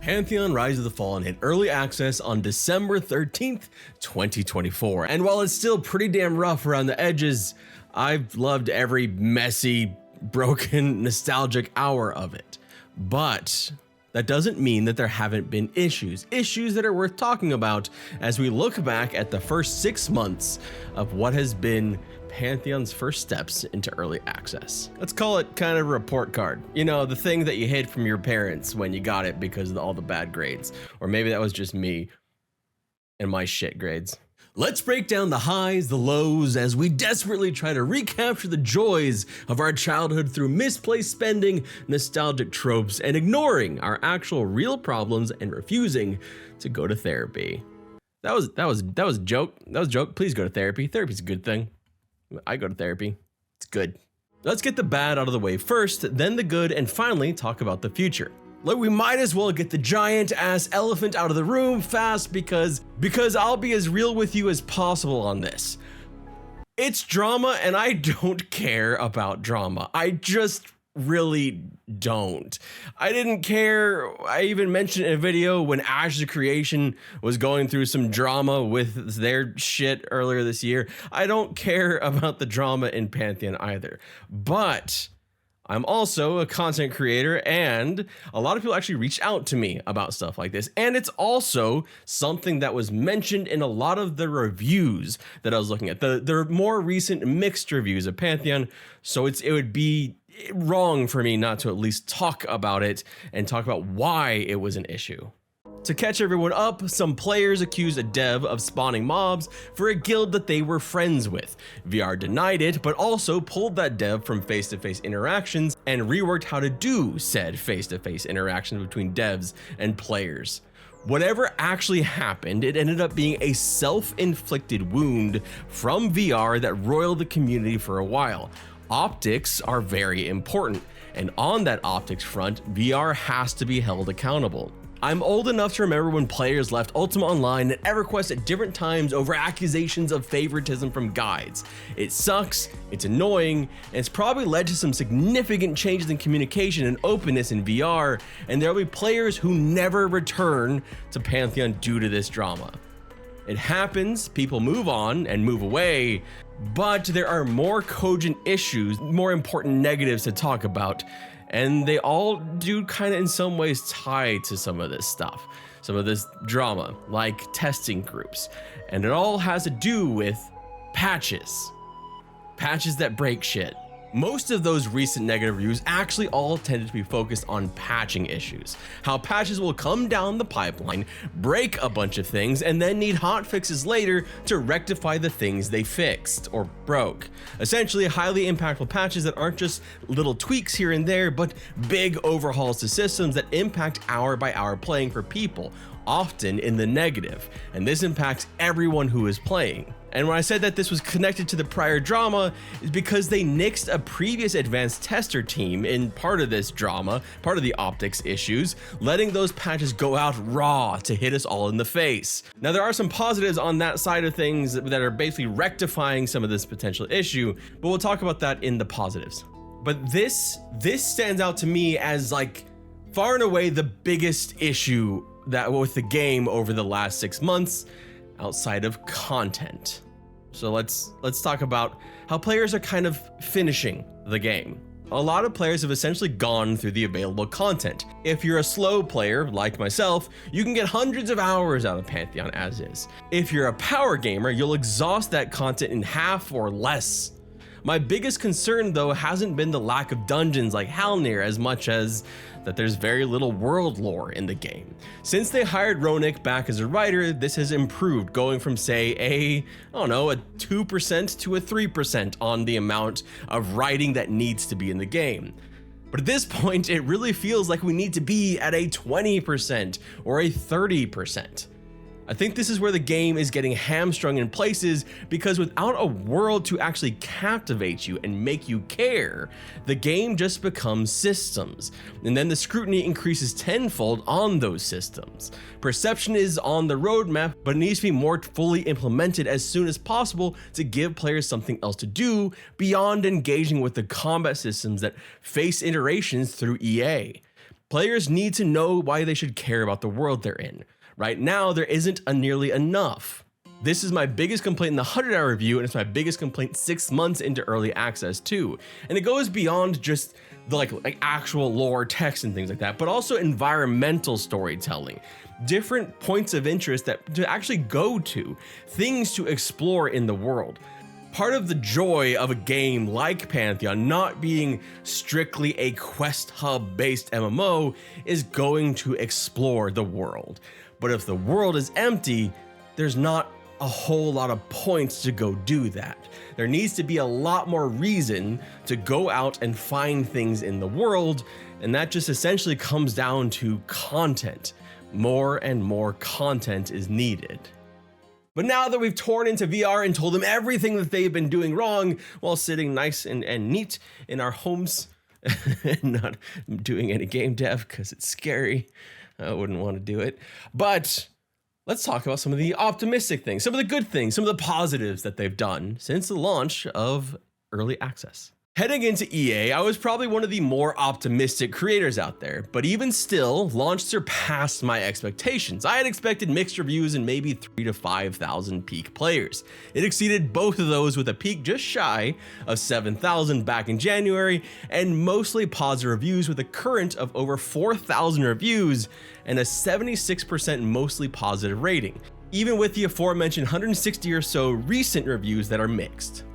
Pantheon Rise of the Fallen hit early access on December 13th, 2024. And while it's still pretty damn rough around the edges, I've loved every messy, broken, nostalgic hour of it. But that doesn't mean that there haven't been issues that are worth talking about as we look back at the first 6 months of what has been Pantheon's first steps into early access. Let's call it kind of a report card. You know, the thing that you hid from your parents when you got it because of all the bad grades. Or maybe that was just me and my shit grades. Let's break down the highs, the lows, as we desperately try to recapture the joys of our childhood through misplaced spending, nostalgic tropes, and ignoring our actual real problems and refusing to go to therapy. That was a joke. That was a joke. Please go to therapy. Therapy's a good thing. I go to therapy. It's good. Let's get the bad out of the way first, then the good, and finally talk about the future. Look, we might as well get the giant ass elephant out of the room fast because I'll be as real with you as possible on this. It's drama and I don't care about drama. I just really don't. I didn't care. I even mentioned in a video when Ashes of Creation was going through some drama with their shit earlier this year. I don't care about the drama in Pantheon either. But I'm also a content creator and a lot of people actually reach out to me about stuff like this. And it's also something that was mentioned in a lot of the reviews that I was looking at, the more recent mixed reviews of Pantheon. So it would be wrong for me not to at least talk about it and talk about why it was an issue. To catch everyone up, some players accused a dev of spawning mobs for a guild that they were friends with. VR denied it, but also pulled that dev from face-to-face interactions and reworked how to do said face-to-face interactions between devs and players. Whatever actually happened, it ended up being a self-inflicted wound from VR that roiled the community for a while. Optics are very important, and on that optics front, VR has to be held accountable. I'm old enough to remember when players left Ultima Online and EverQuest at different times over accusations of favoritism from guides. It sucks, it's annoying, and it's probably led to some significant changes in communication and openness in VR, and there will be players who never return to Pantheon due to this drama. It happens, people move on and move away, but there are more cogent issues, more important negatives to talk about, and they all do kind of in some ways tie to some of this stuff, some of this drama, like testing groups. And it all has to do with patches that break shit. Most of those recent negative reviews actually all tended to be focused on patching issues. How patches will come down the pipeline, break a bunch of things, and then need hotfixes later to rectify the things they fixed or broke. Essentially, highly impactful patches that aren't just little tweaks here and there, but big overhauls to systems that impact hour by hour playing for people, often in the negative. And this impacts everyone who is playing. And when I said that this was connected to the prior drama, is because they nixed a previous advanced tester team in part of this drama, part of the optics issues, letting those patches go out raw to hit us all in the face. Now there are some positives on that side of things that are basically rectifying some of this potential issue, but we'll talk about that in the positives. But this stands out to me as like far and away the biggest issue that with the game over the last 6 months, outside of content. So let's talk about how players are kind of finishing the game. A lot of players have essentially gone through the available content. If you're a slow player like myself, you can get hundreds of hours out of Pantheon as is. If you're a power gamer, you'll exhaust that content in half or less. My biggest concern though hasn't been the lack of dungeons like Halnir as much as that there's very little world lore in the game. Since they hired Ronick back as a writer, this has improved, going from say a 2% to a 3% on the amount of writing that needs to be in the game. But at this point, it really feels like we need to be at a 20% or a 30%. I think this is where the game is getting hamstrung in places because without a world to actually captivate you and make you care, the game just becomes systems. And then the scrutiny increases tenfold on those systems. Perception is on the roadmap, but it needs to be more fully implemented as soon as possible to give players something else to do beyond engaging with the combat systems that face iterations through EA. Players need to know why they should care about the world they're in. Right now, there isn't nearly enough. This is my biggest complaint in the 100-hour review, and it's my biggest complaint 6 months into early access too. And it goes beyond just the like actual lore, text and things like that, but also environmental storytelling, different points of interest that to actually go to, things to explore in the world. Part of the joy of a game like Pantheon not being strictly a quest hub based MMO is going to explore the world. But if the world is empty, there's not a whole lot of points to go do that. There needs to be a lot more reason to go out and find things in the world, and that just essentially comes down to content. More and more content is needed. But now that we've torn into VR and told them everything that they've been doing wrong while sitting nice and neat in our homes and not doing any game dev because it's scary, I wouldn't want to do it. But let's talk about some of the optimistic things, some of the good things, some of the positives that they've done since the launch of early access. Heading into EA, I was probably one of the more optimistic creators out there, but even still, launch surpassed my expectations. I had expected mixed reviews and maybe 3,000 to 5,000 peak players. It exceeded both of those with a peak just shy of 7,000 back in January, and mostly positive reviews with a current of over 4,000 reviews and a 76% mostly positive rating, even with the aforementioned 160 or so recent reviews that are mixed.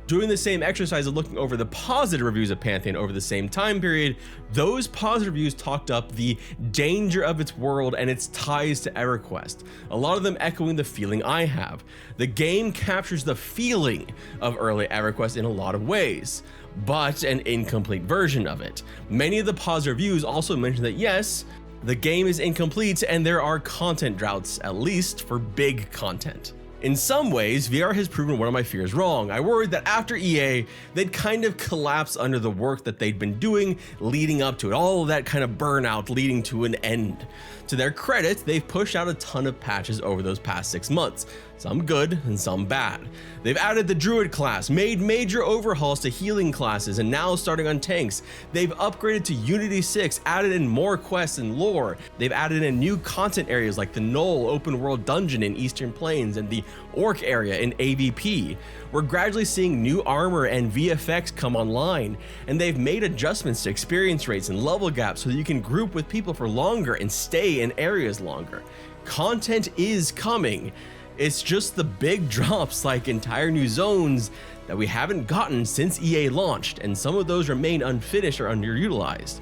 Doing the same exercise of looking over the positive reviews of Pantheon over the same time period, those positive reviews talked up the danger of its world and its ties to EverQuest, a lot of them echoing the feeling I have. The game captures the feeling of early EverQuest in a lot of ways, but an incomplete version of it. Many of the positive reviews also mention that yes, the game is incomplete and there are content droughts, at least for big content. In some ways, VR has proven one of my fears wrong. I worried that after EA, they'd kind of collapse under the work that they'd been doing leading up to it, all of that kind of burnout leading to an end. To their credit, they've pushed out a ton of patches over those past 6 months, some good and some bad. They've added the Druid class, made major overhauls to healing classes, and now starting on tanks. They've upgraded to Unity 6, added in more quests and lore. They've added in new content areas like the Knoll open world dungeon in Eastern Plains and the Orc area in AVP. We're gradually seeing new armor and VFX come online, and they've made adjustments to experience rates and level gaps so that you can group with people for longer and stay in areas longer. Content is coming. It's just the big drops like entire new zones that we haven't gotten since EA launched, and some of those remain unfinished or underutilized.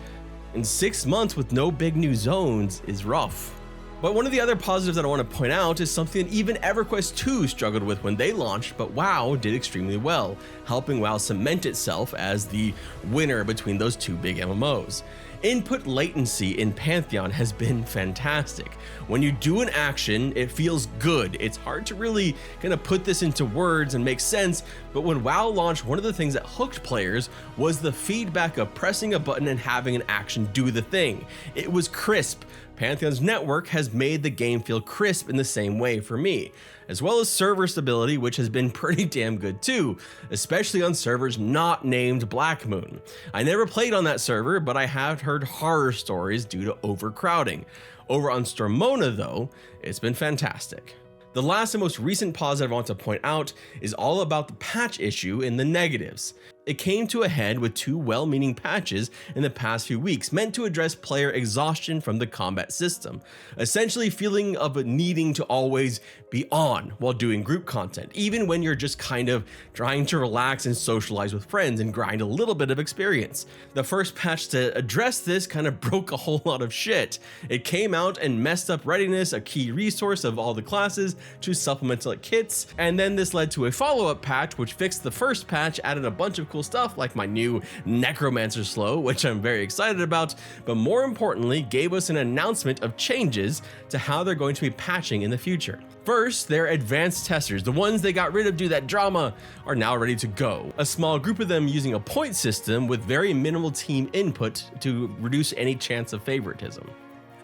And 6 months with no big new zones is rough. But one of the other positives that I want to point out is something that even EverQuest 2 struggled with when they launched, but WoW did extremely well, helping WoW cement itself as the winner between those two big MMOs. Input latency in Pantheon has been fantastic. When you do an action, it feels good. It's hard to really kind of put this into words and make sense, but when WoW launched, one of the things that hooked players was the feedback of pressing a button and having an action do the thing. It was crisp. Pantheon's network has made the game feel crisp in the same way for me, as well as server stability, which has been pretty damn good too, especially on servers not named Black Moon. I never played on that server, but I have heard horror stories due to overcrowding. Over on Stormona though, it's been fantastic. The last and most recent positive I want to point out is all about the patch issue in the negatives. It came to a head with 2 well-meaning patches in the past few weeks meant to address player exhaustion from the combat system, essentially feeling of needing to always be on while doing group content, even when you're just kind of trying to relax and socialize with friends and grind a little bit of experience. The first patch to address this kind of broke a whole lot of shit. It came out and messed up readiness, a key resource of all the classes, to supplemental kits, and then this led to a follow-up patch which fixed the first patch, added a bunch of cool stuff like my new Necromancer Slow, which I'm very excited about, but more importantly gave us an announcement of changes to how they're going to be patching in the future. First, their advanced testers, the ones they got rid of due to that drama, are now ready to go. A small group of them using a point system with very minimal team input to reduce any chance of favoritism.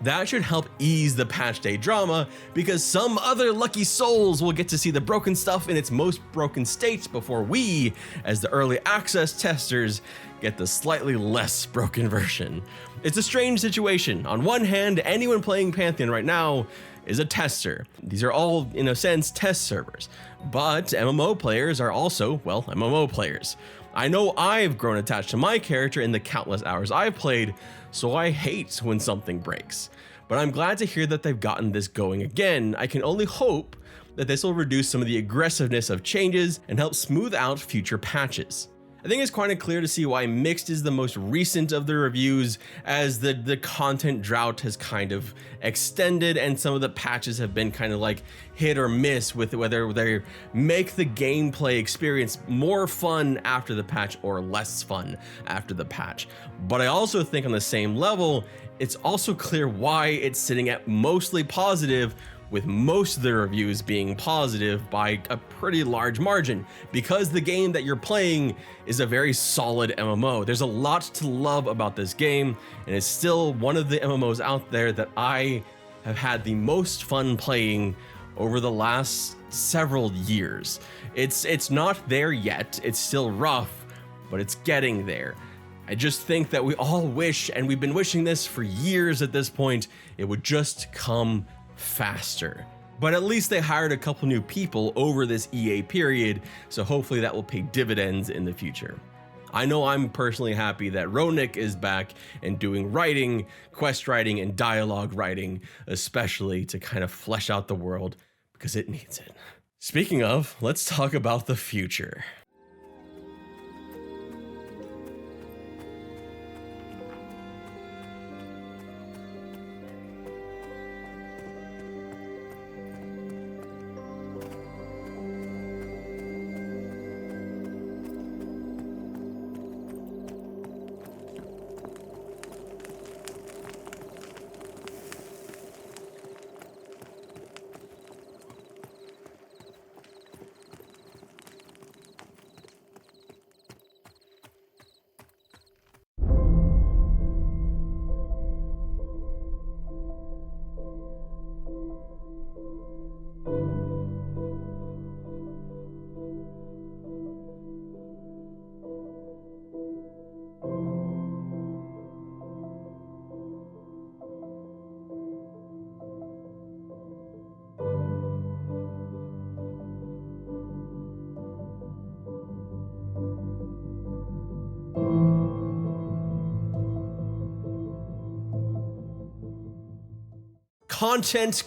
That should help ease the patch day drama, because some other lucky souls will get to see the broken stuff in its most broken state before we, as the early access testers, get the slightly less broken version. It's a strange situation. On one hand, anyone playing Pantheon right now is a tester. These are all, in a sense, test servers. But MMO players are also, well, MMO players. I know I've grown attached to my character in the countless hours I've played, so I hate when something breaks. But I'm glad to hear that they've gotten this going again. I can only hope that this will reduce some of the aggressiveness of changes and help smooth out future patches. I think it's quite clear to see why mixed is the most recent of the reviews, as the content drought has kind of extended and some of the patches have been kind of like hit or miss with whether they make the gameplay experience more fun after the patch or less fun after the patch. But I also think on the same level, it's also clear why it's sitting at mostly positive, with most of the reviews being positive by a pretty large margin, because the game that you're playing is a very solid MMO. There's a lot to love about this game, and it's still one of the MMOs out there that I have had the most fun playing over the last several years. It's not there yet, it's still rough, but it's getting there. I just think that we all wish, and we've been wishing this for years at this point, it would just come faster. But at least they hired a couple new people over this EA period, so hopefully that will pay dividends in the future. I know I'm personally happy that Ronik is back and doing writing, quest writing, and dialogue writing, especially to kind of flesh out the world, because it needs it. Speaking of, let's talk about the future. Content.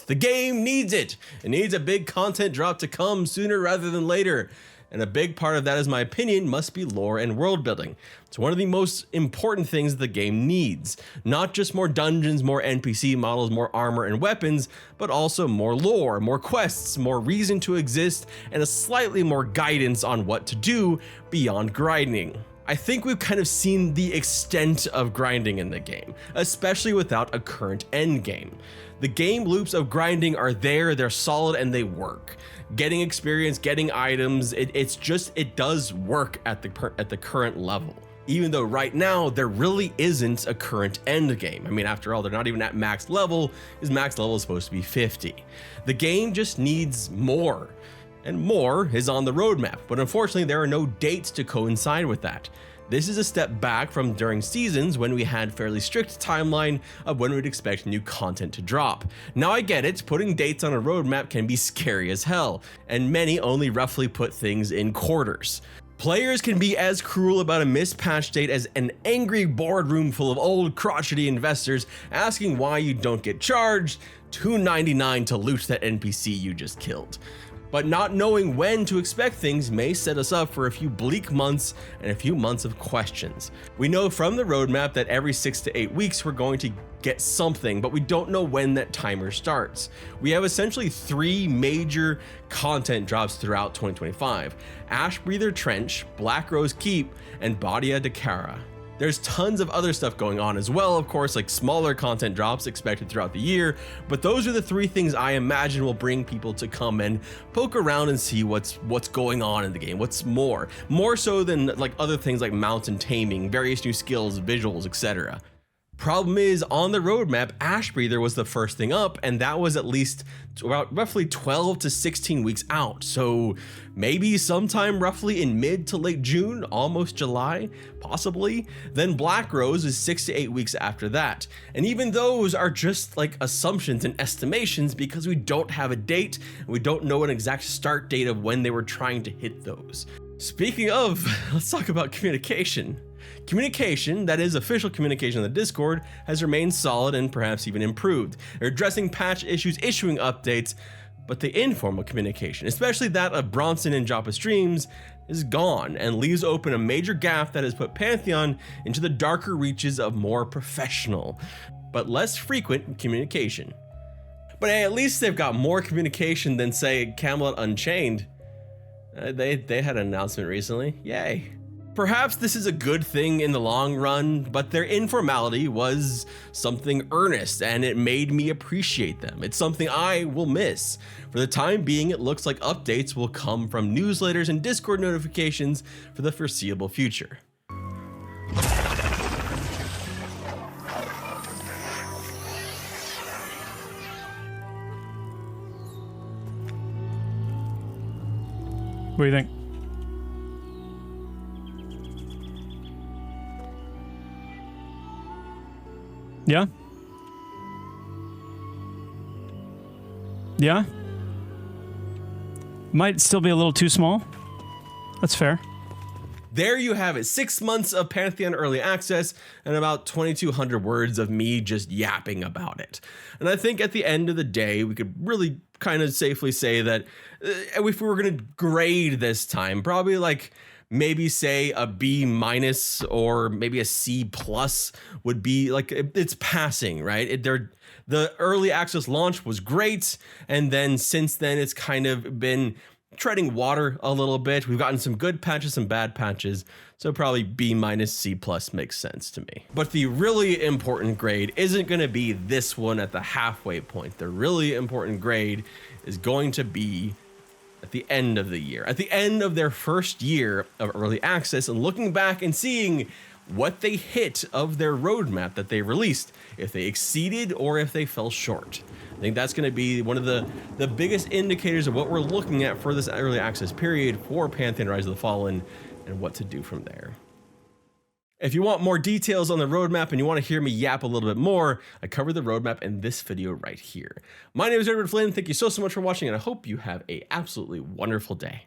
The game needs it. It needs a big content drop to come sooner rather than later. And a big part of that, in my opinion, must be lore and world building. It's one of the most important things the game needs. Not just more dungeons, more NPC models, more armor and weapons, but also more lore, more quests, more reason to exist, and a slightly more guidance on what to do beyond grinding. I think we've kind of seen the extent of grinding in the game, especially without a current end game. The game loops of grinding are there, they're solid, and they work. Getting experience, getting items, it does work at the current level. Even though right now there really isn't a current end game. I mean, after all, they're not even at max level, because max level is supposed to be 50. The game just needs more. And more is on the roadmap, but unfortunately there are no dates to coincide with that. This is a step back from during seasons when we had fairly strict timeline of when we'd expect new content to drop. Now I get it, putting dates on a roadmap can be scary as hell, and many only roughly put things in quarters. Players can be as cruel about a missed patch date as an angry boardroom full of old crotchety investors asking why you don't get charged $2.99 to loot that NPC you just killed. But not knowing when to expect things may set us up for a few bleak months and a few months of questions. We know from the roadmap that every 6 to 8 weeks we're going to get something, but we don't know when that timer starts. We have essentially 3 major content drops throughout 2025: Ash Breather Trench, Black Rose Keep, and Badia de Cara. There's tons of other stuff going on as well, of course, like smaller content drops expected throughout the year, but those are the 3 things I imagine will bring people to come and poke around and see what's going on in the game, what's more so than like other things like mountain taming, various new skills, visuals, etc. Problem is, on the roadmap, Ash Breather was the first thing up, and that was at least about roughly 12 to 16 weeks out. So maybe sometime roughly in mid to late June, almost July, possibly. Then Black Rose is 6 to 8 weeks after that. And even those are just like assumptions and estimations because we don't have a date, and we don't know an exact start date of when they were trying to hit those. Speaking of, let's talk about communication. Communication, that is official communication on the Discord, has remained solid and perhaps even improved. They're addressing patch issues, issuing updates, but the informal communication, especially that of Bronson and Joppa streams, is gone and leaves open a major gap that has put Pantheon into the darker reaches of more professional, but less frequent communication. But hey, at least they've got more communication than, say, Camelot Unchained. They had an announcement recently, yay. Perhaps this is a good thing in the long run, but their informality was something earnest and it made me appreciate them. It's something I will miss. For the time being, it looks like updates will come from newsletters and Discord notifications for the foreseeable future. What do you think? Yeah? Yeah? Might still be a little too small. That's fair. There you have it, 6 months of Pantheon early access and about 2,200 words of me just yapping about it. And I think at the end of the day, we could really kind of safely say that if we were going to grade this time, probably like maybe say a B- or maybe a C+ would be like, it's passing, right? The early access launch was great. And then since then, it's kind of been treading water a little bit. We've gotten some good patches, some bad patches. So probably B-, C+ makes sense to me. But the really important grade isn't going to be this one at the halfway point. The really important grade is going to be at the end of the year, at the end of their first year of early access, and looking back and seeing what they hit of their roadmap that they released, if they exceeded or if they fell short. I think that's going to be one of the biggest indicators of what we're looking at for this early access period for Pantheon Rise of the Fallen and what to do from there. If you want more details on the roadmap and you want to hear me yap a little bit more, I cover the roadmap in this video right here. My name is Edward Flynn. Thank you so much for watching, and I hope you have an absolutely wonderful day.